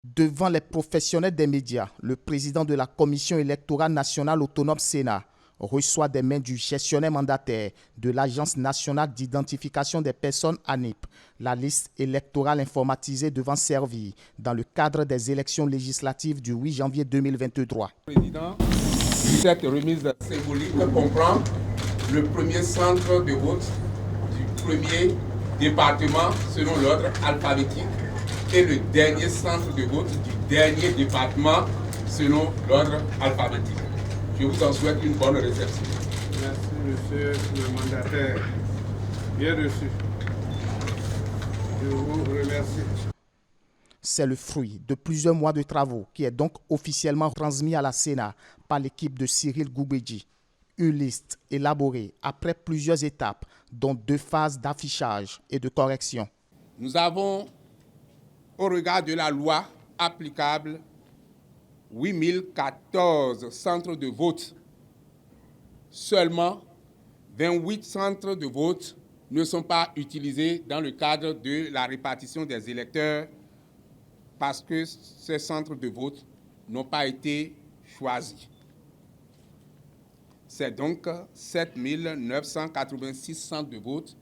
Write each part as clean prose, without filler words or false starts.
Devant les professionnels des médias, le président de la Commission électorale nationale autonome Sénat reçoit des mains du gestionnaire mandataire de l'Agence nationale d'identification des personnes ANIP, la liste électorale informatisée devant servir dans le cadre des élections législatives du 8 janvier 2023. Président, cette remise symbolique comprend le premier centre de vote du premier département selon l'ordre alphabétique et le dernier centre de vote du dernier département selon l'ordre alphabétique. Je vous en souhaite une bonne réception. Merci, monsieur le mandataire. Bien reçu. Je vous remercie. C'est le fruit de plusieurs mois de travaux qui est donc officiellement transmis à la Sénat par l'équipe de Cyril Goubedji. Une liste élaborée après plusieurs étapes, dont 2 phases d'affichage et de correction. Nous avons, au regard de la loi applicable, 8014 centres de vote. Seulement 28 centres de vote ne sont pas utilisés dans le cadre de la répartition des électeurs parce que ces centres de vote n'ont pas été choisis. C'est donc 7 986 centres de vote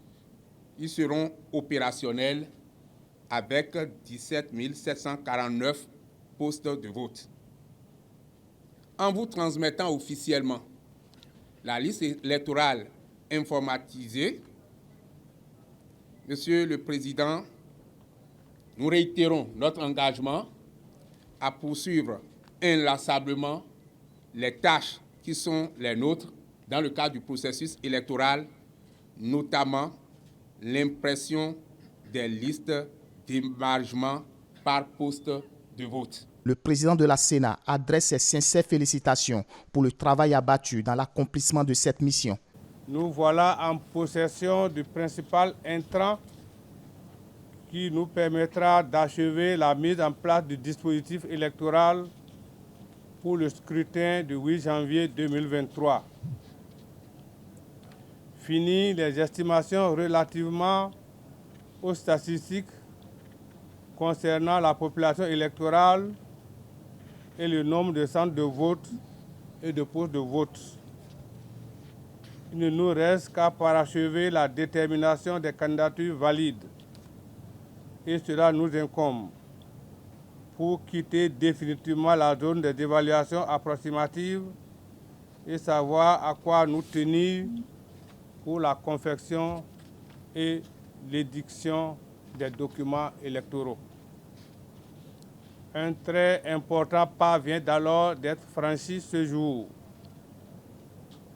qui seront opérationnels avec 17 749 postes de vote. En vous transmettant officiellement la liste électorale informatisée, Monsieur le Président, nous réitérons notre engagement à poursuivre inlassablement les tâches qui sont les nôtres dans le cadre du processus électoral, notamment l'impression des listes d'émargement par poste de vote. Le président de la Sénat adresse ses sincères félicitations pour le travail abattu dans l'accomplissement de cette mission. Nous voilà en possession du principal intrant qui nous permettra d'achever la mise en place du dispositif électoral pour le scrutin du 8 janvier 2023. Fini les estimations relativement aux statistiques concernant la population électorale et le nombre de centres de vote et de postes de vote. Il ne nous reste qu'à parachever la détermination des candidatures valides. Et cela nous incombe pour quitter définitivement la zone des évaluations approximatives et savoir à quoi nous tenir pour la confection et l'édiction des documents électoraux. Un très important pas vient alors d'être franchi ce jour.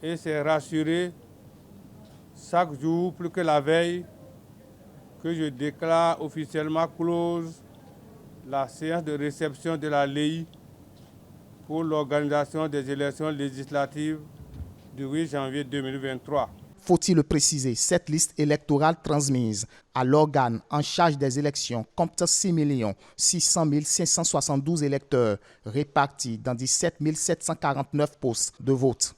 Et c'est rassuré chaque jour plus que la veille que je déclare officiellement close la séance de réception de la LEI pour l'organisation des élections législatives du 8 janvier 2023. Faut-il le préciser, cette liste électorale transmise à l'organe en charge des élections compte 6 600 572 électeurs répartis dans 17 749 postes de vote.